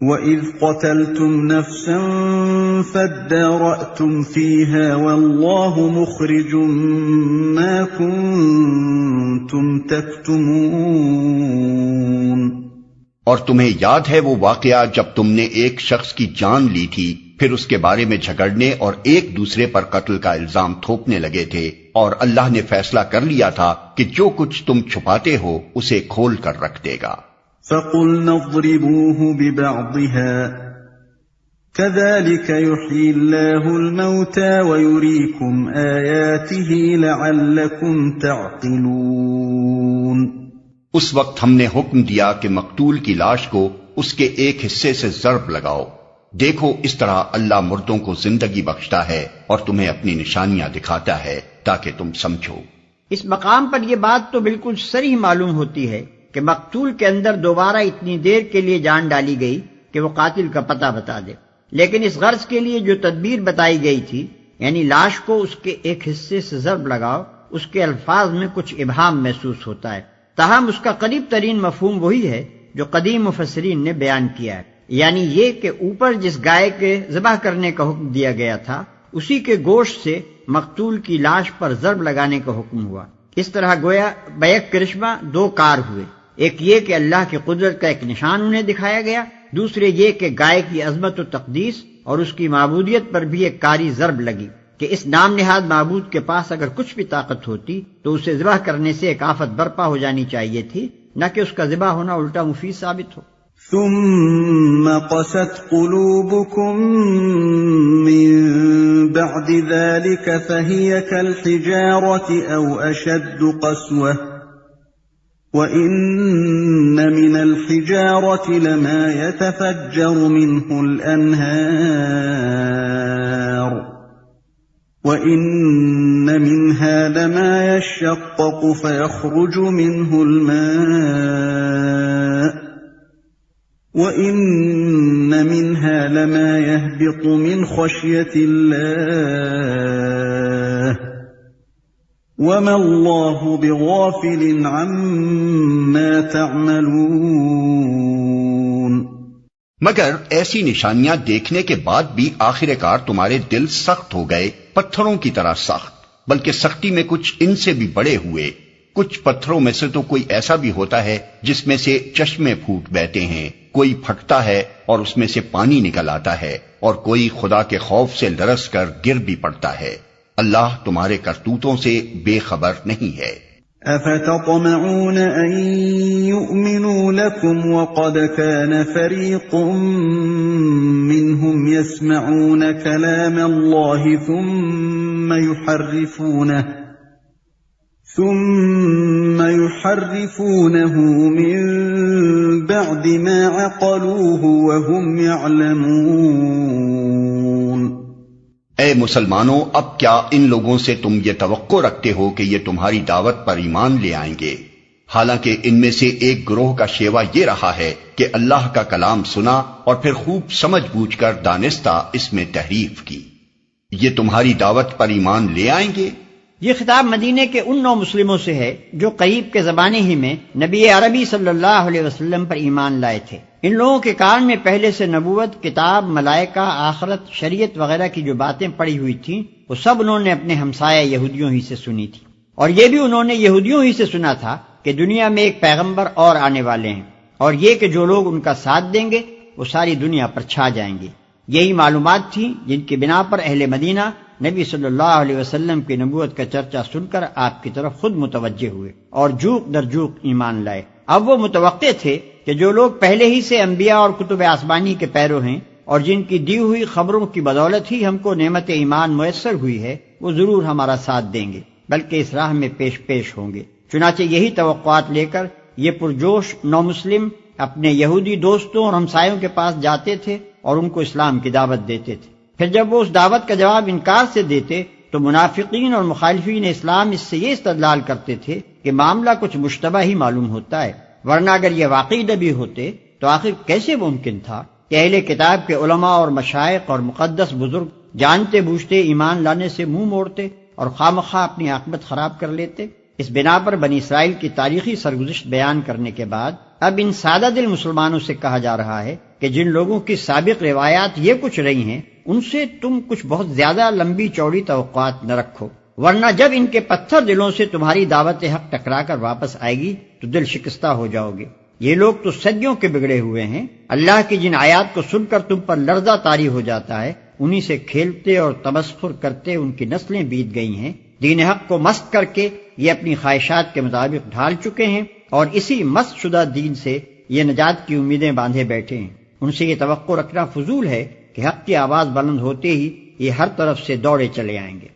وَإِذْ قَتَلْتُمْ نَفْسًا فَادَّارَأْتُمْ فِيهَا وَاللَّهُ مُخْرِجٌ مَا كُنتُمْ تَكْتُمُونَ۔ اور تمہیں یاد ہے وہ واقعہ جب تم نے ایک شخص کی جان لی تھی، پھر اس کے بارے میں جھگڑنے اور ایک دوسرے پر قتل کا الزام تھوپنے لگے تھے، اور اللہ نے فیصلہ کر لیا تھا کہ جو کچھ تم چھپاتے ہو اسے کھول کر رکھ دے گا۔ فَقُلْنَا اضْرِبُوهُ بِبَعْضِهَا كَذَلِكَ يُحْيِي اللَّهُ الْمَوْتَى وَيُرِيكُمْ آيَاتِهِ لَعَلَّكُمْ تَعْقِلُونَ۔ اس وقت ہم نے حکم دیا کہ مقتول کی لاش کو اس کے ایک حصے سے ضرب لگاؤ، دیکھو اس طرح اللہ مردوں کو زندگی بخشتا ہے اور تمہیں اپنی نشانیاں دکھاتا ہے تاکہ تم سمجھو۔ اس مقام پر یہ بات تو بالکل صریح معلوم ہوتی ہے کہ مقتول کے اندر دوبارہ اتنی دیر کے لیے جان ڈالی گئی کہ وہ قاتل کا پتہ بتا دے، لیکن اس غرض کے لیے جو تدبیر بتائی گئی تھی، یعنی لاش کو اس کے ایک حصے سے ضرب لگاؤ، اس کے الفاظ میں کچھ ابہام محسوس ہوتا ہے، تاہم اس کا قریب ترین مفہوم وہی ہے جو قدیم مفسرین نے بیان کیا ہے، یعنی یہ کہ اوپر جس گائے کے ذبح کرنے کا حکم دیا گیا تھا اسی کے گوشت سے مقتول کی لاش پر ضرب لگانے کا حکم ہوا۔ اس طرح گویا بیک کرشمہ دو کار ہوئے، ایک یہ کہ اللہ کی قدرت کا ایک نشان انہیں دکھایا گیا، دوسرے یہ کہ گائے کی عظمت و تقدیس اور اس کی معبودیت پر بھی ایک کاری ضرب لگی کہ اس نام نہاد معبود کے پاس اگر کچھ بھی طاقت ہوتی تو اسے ذبح کرنے سے ایک آفت برپا ہو جانی چاہیے تھی، نہ کہ اس کا ذبح ہونا الٹا مفید ثابت ہو۔ ثم قست قلوبكم من بعد ذلك فهي كالحجارة أو أشد قسوة وَإِنَّ مِنَ الْحِجَارَةِ لَمَا يَتَفَجَّرُ مِنْهُ الْأَنْهَارُ وَإِنَّ مِنْهَا لَمَا يَشَّقَّقُ فَيَخْرُجُ مِنْهُ الْمَاءُ وَإِنَّ مِنْهَا لَمَا يَهْبِطُ مِنْ خَشْيَةِ اللَّهِ وَمَا اللَّهُ بِغَافِلٍ عَمَّا تَعْمَلُونَ۔ مگر ایسی نشانیاں دیکھنے کے بعد بھی آخر کار تمہارے دل سخت ہو گئے، پتھروں کی طرح سخت، بلکہ سختی میں کچھ ان سے بھی بڑے ہوئے۔ کچھ پتھروں میں سے تو کوئی ایسا بھی ہوتا ہے جس میں سے چشمے پھوٹ بہتے ہیں، کوئی پھٹتا ہے اور اس میں سے پانی نکل آتا ہے، اور کوئی خدا کے خوف سے لرز کر گر بھی پڑتا ہے۔ اللہ تمہارے کرتوتوں سے بے خبر نہیں ہے۔ افتطمعون ان يؤمنوا لكم وقد كان فريق منهم يسمعون كلام الله ثم يحرفونه من بعد ما عقلوه وهم يعلمون۔ اے مسلمانوں، اب کیا ان لوگوں سے تم یہ توقع رکھتے ہو کہ یہ تمہاری دعوت پر ایمان لے آئیں گے، حالانکہ ان میں سے ایک گروہ کا شیوا یہ رہا ہے کہ اللہ کا کلام سنا اور پھر خوب سمجھ بوجھ کر دانستہ اس میں تحریف کی، یہ تمہاری دعوت پر ایمان لے آئیں گے؟ یہ خطاب مدینے کے ان 9 مسلموں سے ہے جو قریب کے زمانے ہی میں نبی عربی صلی اللہ علیہ وسلم پر ایمان لائے تھے۔ ان لوگوں کے کان میں پہلے سے نبوت، کتاب، ملائکہ، آخرت، شریعت وغیرہ کی جو باتیں پڑی ہوئی تھیں وہ سب انہوں نے اپنے ہمسایہ یہودیوں ہی سے سنی تھی، اور یہ بھی انہوں نے یہودیوں ہی سے سنا تھا کہ دنیا میں ایک پیغمبر اور آنے والے ہیں، اور یہ کہ جو لوگ ان کا ساتھ دیں گے وہ ساری دنیا پر چھا جائیں گے۔ یہی معلومات تھیں جن کی بنا پر اہل مدینہ نبی صلی اللہ علیہ وسلم کی نبوت کا چرچا سن کر آپ کی طرف خود متوجہ ہوئے اور جوق در جوق ایمان لائے۔ اب وہ متوقع تھے کہ جو لوگ پہلے ہی سے انبیاء اور کتب آسمانی کے پیرو ہیں اور جن کی دی ہوئی خبروں کی بدولت ہی ہم کو نعمت ایمان میسر ہوئی ہے، وہ ضرور ہمارا ساتھ دیں گے، بلکہ اس راہ میں پیش پیش ہوں گے۔ چنانچہ یہی توقعات لے کر یہ پرجوش 9 مسلم اپنے یہودی دوستوں اور ہمسایوں کے پاس جاتے تھے اور ان کو اسلام کی دعوت دیتے تھے۔ پھر جب وہ اس دعوت کا جواب انکار سے دیتے تو منافقین اور مخالفین اسلام اس سے یہ استدلال کرتے تھے کہ معاملہ کچھ مشتبہ ہی معلوم ہوتا ہے، ورنہ اگر یہ واقعی نبی ہوتے تو آخر کیسے ممکن تھا کہ اہل کتاب کے علماء اور مشائخ اور مقدس بزرگ جانتے بوجھتے ایمان لانے سے منہ موڑتے اور خوامخواہ اپنی عاقبت خراب کر لیتے۔ اس بنا پر بنی اسرائیل کی تاریخی سرگزشت بیان کرنے کے بعد اب ان سادہ دل مسلمانوں سے کہا جا رہا ہے کہ جن لوگوں کی سابق روایات یہ کچھ رہی ہیں ان سے تم کچھ بہت زیادہ لمبی چوڑی توقعات نہ رکھو، ورنہ جب ان کے پتھر دلوں سے تمہاری دعوت حق ٹکرا کر واپس آئے گی تو دل شکستہ ہو جاؤ گے۔ یہ لوگ تو صدیوں کے بگڑے ہوئے ہیں، اللہ کی جن آیات کو سن کر تم پر لرزہ طاری ہو جاتا ہے انہی سے کھیلتے اور تمسخر کرتے ان کی نسلیں بیت گئی ہیں۔ دین حق کو مست کر کے یہ اپنی خواہشات کے مطابق ڈھال چکے ہیں اور اسی مست شدہ دین سے یہ نجات کی امیدیں باندھے بیٹھے ہیں۔ ان سے یہ توقع رکھنا فضول ہے کہ حق کی آواز بلند ہوتے ہی یہ ہر طرف سے دوڑے چلے آئیں گے۔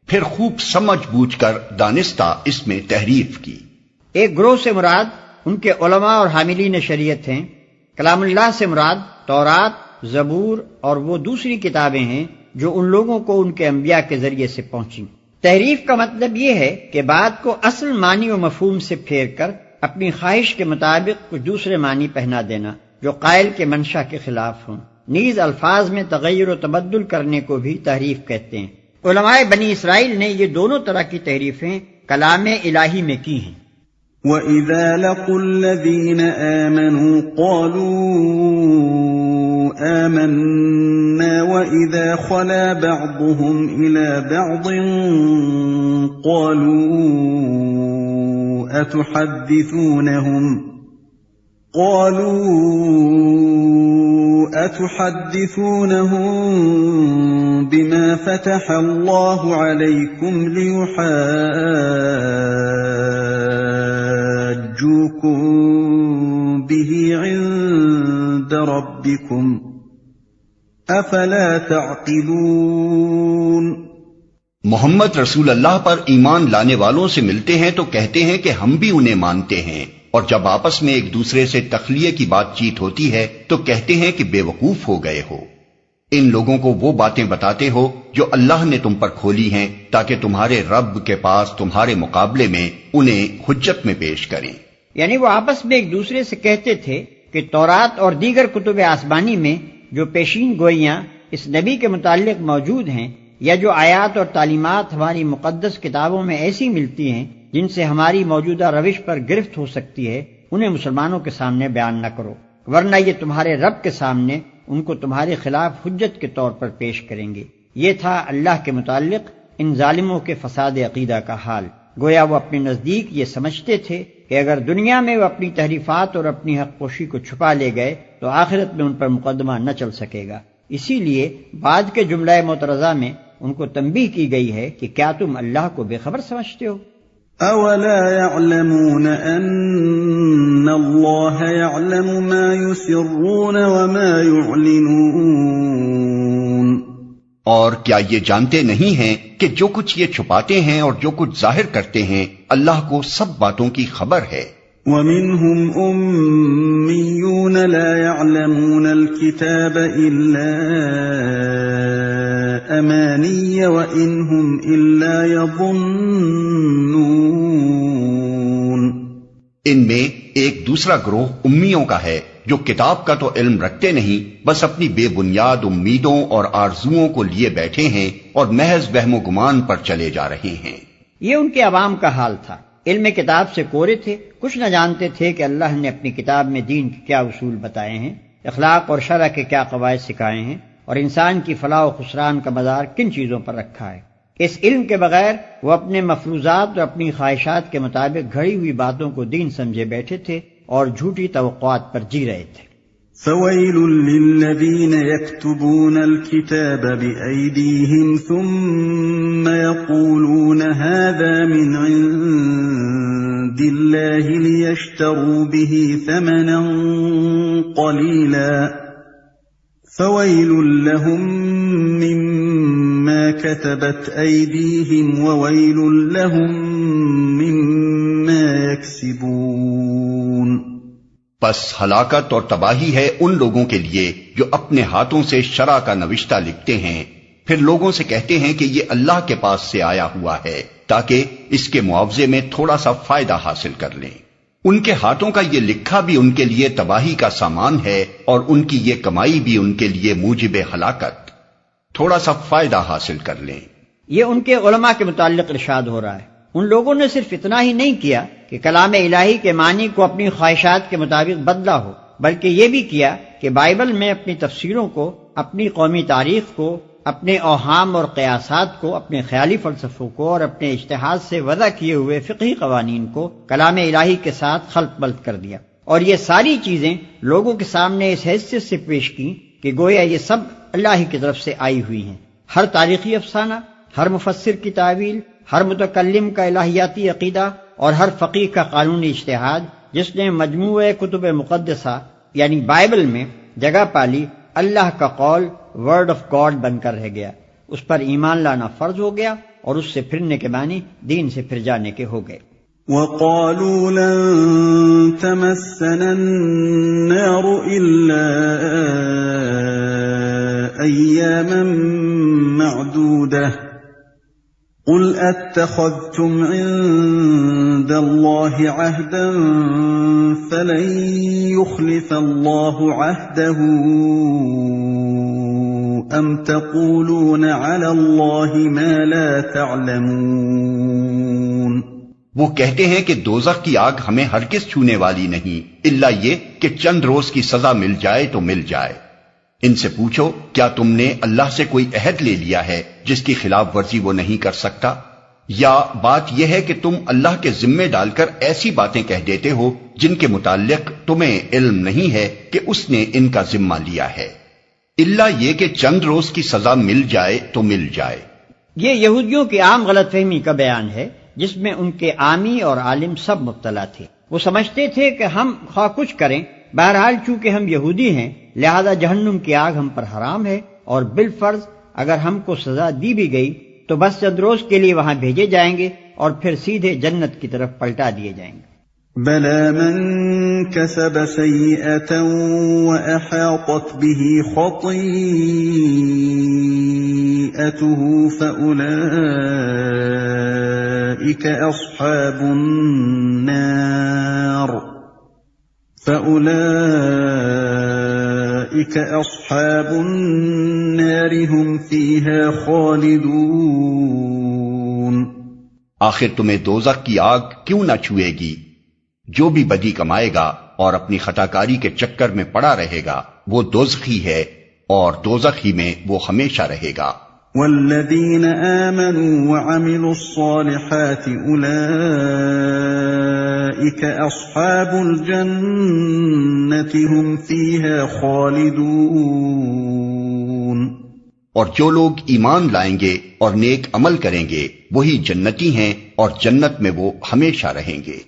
پھر خوب سمجھ بوجھ کر دانستہ اس میں تحریف کی۔ ایک گروہ سے مراد ان کے علماء اور حاملین شریعت ہیں۔ کلام اللہ سے مراد تورات، زبور اور وہ دوسری کتابیں ہیں جو ان لوگوں کو ان کے انبیاء کے ذریعے سے پہنچیں۔ تحریف کا مطلب یہ ہے کہ بات کو اصل معنی و مفہوم سے پھیر کر اپنی خواہش کے مطابق کچھ دوسرے معنی پہنا دینا جو قائل کے منشا کے خلاف ہوں۔ نیز الفاظ میں تغیر و تبدل کرنے کو بھی تحریف کہتے ہیں۔ علماء بنی اسرائیل نے یہ دونوں طرح کی تحریفیں کلام الہی میں کی ہیں۔ وَإِذَا لَقُوا الَّذِينَ آمَنُوا قَالُوا آمَنَّا وَإِذَا خَلَا بَعْضُهُمْ إِلَى بَعْضٍ قَالُوا أَتُحَدِّثُونَهُم بِمَا فَتَحَ اللَّهُ عَلَيْكُمْ لِيُحَاجُّوكُم بِهِ عِندَ رَبِّكُمْ أَفَلَا تَعْقِلُونَ۔ محمد رسول اللہ پر ایمان لانے والوں سے ملتے ہیں تو کہتے ہیں کہ ہم بھی انہیں مانتے ہیں، اور جب آپس میں ایک دوسرے سے تخلیہ کی بات چیت ہوتی ہے تو کہتے ہیں کہ بے وقوف ہو گئے ہو۔ ان لوگوں کو وہ باتیں بتاتے ہو جو اللہ نے تم پر کھولی ہیں تاکہ تمہارے رب کے پاس تمہارے مقابلے میں انہیں حجت میں پیش کریں۔ یعنی وہ آپس میں ایک دوسرے سے کہتے تھے کہ تورات اور دیگر کتب آسمانی میں جو پیشین گوئیاں اس نبی کے متعلق موجود ہیں یا جو آیات اور تعلیمات ہماری مقدس کتابوں میں ایسی ملتی ہیں جن سے ہماری موجودہ روش پر گرفت ہو سکتی ہے، انہیں مسلمانوں کے سامنے بیان نہ کرو، ورنہ یہ تمہارے رب کے سامنے ان کو تمہارے خلاف حجت کے طور پر پیش کریں گے۔ یہ تھا اللہ کے متعلق ان ظالموں کے فساد عقیدہ کا حال۔ گویا وہ اپنے نزدیک یہ سمجھتے تھے کہ اگر دنیا میں وہ اپنی تحریفات اور اپنی حق پوشی کو چھپا لے گئے تو آخرت میں ان پر مقدمہ نہ چل سکے گا۔ اسی لیے بعد کے جملہ معترضہ میں ان کو تنبیہ کی گئی ہے کہ کیا تم اللہ کو بے خبر سمجھتے ہو؟ أَوَلَا يَعْلَمُونَ أَنَّ اللَّهَ يَعْلَمُ مَا يُسِرُّونَ وَمَا يُعْلِنُونَ۔ اور کیا یہ جانتے نہیں ہیں کہ جو کچھ یہ چھپاتے ہیں اور جو کچھ ظاہر کرتے ہیں اللہ کو سب باتوں کی خبر ہے۔ وَمِنْهُمْ أُمِّيُّونَ لَا يَعْلَمُونَ الْكِتَابَ إِلَّا أَمَانِيَّ وَإِنْ هُمْ إِلَّا يَظُنُّونَ۔ ان میں ایک دوسرا گروہ امیوں کا ہے جو کتاب کا تو علم رکھتے نہیں، بس اپنی بے بنیاد امیدوں اور آرزوؤں کو لیے بیٹھے ہیں اور محض وہم و گمان پر چلے جا رہے ہیں۔ یہ ان کے عوام کا حال تھا۔ علم کتاب سے کورے تھے، کچھ نہ جانتے تھے کہ اللہ نے اپنی کتاب میں دین کے کیا اصول بتائے ہیں، اخلاق اور شرع کے کیا قواعد سکھائے ہیں، اور انسان کی فلاح و خسران کا مدار کن چیزوں پر رکھا ہے۔ اس علم کے بغیر وہ اپنے مفروضات اور اپنی خواہشات کے مطابق گھڑی ہوئی باتوں کو دین سمجھے بیٹھے تھے اور جھوٹی توقعات پر جی رہے تھے۔ فَوَيْلٌ لِّلَّذِينَ يَكْتُبُونَ الْكِتَابَ بِأَيْدِيهِمْ ثُمَّ يَقُولُونَ هَٰذَا مِنْ عِندِ اللَّهِ لِيَشْتَرُوا بِهِ ثَمَنًا قَلِيلًا فَوَيْلٌ لَّهُم مِّمَّا كَتَبَتْ أَيْدِيهِمْ وَوَيْلٌ لَّهُم مِّمَّا يَكْسِبُونَ۔ پس ہلاکت اور تباہی ہے ان لوگوں کے لیے جو اپنے ہاتھوں سے شرع کا نوشتہ لکھتے ہیں، پھر لوگوں سے کہتے ہیں کہ یہ اللہ کے پاس سے آیا ہوا ہے تاکہ اس کے معاوضے میں تھوڑا سا فائدہ حاصل کر لیں۔ ان کے ہاتھوں کا یہ لکھا بھی ان کے لیے تباہی کا سامان ہے اور ان کی یہ کمائی بھی ان کے لیے موجب ہلاکت۔ تھوڑا سا فائدہ حاصل کر لیں۔ یہ ان کے علماء کے متعلق ارشاد ہو رہا ہے۔ ان لوگوں نے صرف اتنا ہی نہیں کیا کہ کلام الہی کے معنی کو اپنی خواہشات کے مطابق بدلا ہو، بلکہ یہ بھی کیا کہ بائبل میں اپنی تفسیروں کو، اپنی قومی تاریخ کو، اپنے اوہام اور قیاسات کو، اپنے خیالی فلسفوں کو اور اپنے اجتہاد سے وضع کیے ہوئے فقہی قوانین کو کلام الہی کے ساتھ خلط بلط کر دیا، اور یہ ساری چیزیں لوگوں کے سامنے اس حیثیت سے پیش کی کہ گویا یہ سب اللہ ہی کی طرف سے آئی ہوئی ہیں۔ ہر تاریخی افسانہ، ہر مفسر کی تعویل، ہر متکلم کا الہیاتی عقیدہ اور ہر فقیہ کا قانونی اجتہاد جس نے مجموعہ کتب مقدسہ یعنی بائبل میں جگہ پالی، اللہ کا قول ورڈ آف گاڈ بن کر رہ گیا، اس پر ایمان لانا فرض ہو گیا اور اس سے پھرنے کے معنی دین سے پھر جانے کے ہو گئے۔ وَقَالُوا لَن تَمَسَّنَا النَّارُ إِلَّا أَيَّامًا مَّعْدُودَةً قُلْ أَتَّخَذْتُمْ عِندَ اللَّهِ عَهْدًا فَلَن يُخْلِفَ اللَّهُ عَهْدَهُ أَمْ تَقُولُونَ عَلَى اللَّهِ مَا لَا تَعْلَمُونَ۔ وہ کہتے ہیں کہ دوزخ کی آگ ہمیں ہرگز چھونے والی نہیں، الا یہ کہ چند روز کی سزا مل جائے تو مل جائے۔ ان سے پوچھو، کیا تم نے اللہ سے کوئی عہد لے لیا ہے جس کی خلاف ورزی وہ نہیں کر سکتا؟ یا بات یہ ہے کہ تم اللہ کے ذمے ڈال کر ایسی باتیں کہہ دیتے ہو جن کے متعلق تمہیں علم نہیں ہے کہ اس نے ان کا ذمہ لیا ہے، الا یہ کہ چند روز کی سزا مل جائے تو مل جائے۔ یہ یہودیوں کی عام غلط فہمی کا بیان ہے جس میں ان کے عامی اور عالم سب مبتلا تھے۔ وہ سمجھتے تھے کہ ہم خواہ کچھ کریں، بہرحال چونکہ ہم یہودی ہیں لہذا جہنم کی آگ ہم پر حرام ہے، اور بالفرض اگر ہم کو سزا دی بھی گئی تو بس چند روز کے لیے وہاں بھیجے جائیں گے اور پھر سیدھے جنت کی طرف پلٹا دیے جائیں گے۔ بَلَىٰ مَن كَسَبَ سَيِّئَةً وَأَحَاطَتْ بِهِ خَطِيئَتُهُ فَأُولَٰئِكَ أَصْحَابُ النَّارِ هُمْ فِيهَا خَالِدُونَ۔ آخر تمہیں دوزخ کی آگ کیوں نہ چھوئے گی؟ جو بھی بدی کمائے گا اور اپنی خطاکاری کے چکر میں پڑا رہے گا وہ دوزخی ہے اور دوزخ ہی میں وہ ہمیشہ رہے گا۔ وَالَّذِينَ آمَنُوا وَعَمِلُوا الصَّالِحَاتِ أُولَئِكَ أَصْحَابُ الْجَنَّةِ هُمْ فِيهَا خَالِدُونَ۔ اور جو لوگ ایمان لائیں گے اور نیک عمل کریں گے وہی جنتی ہیں اور جنت میں وہ ہمیشہ رہیں گے۔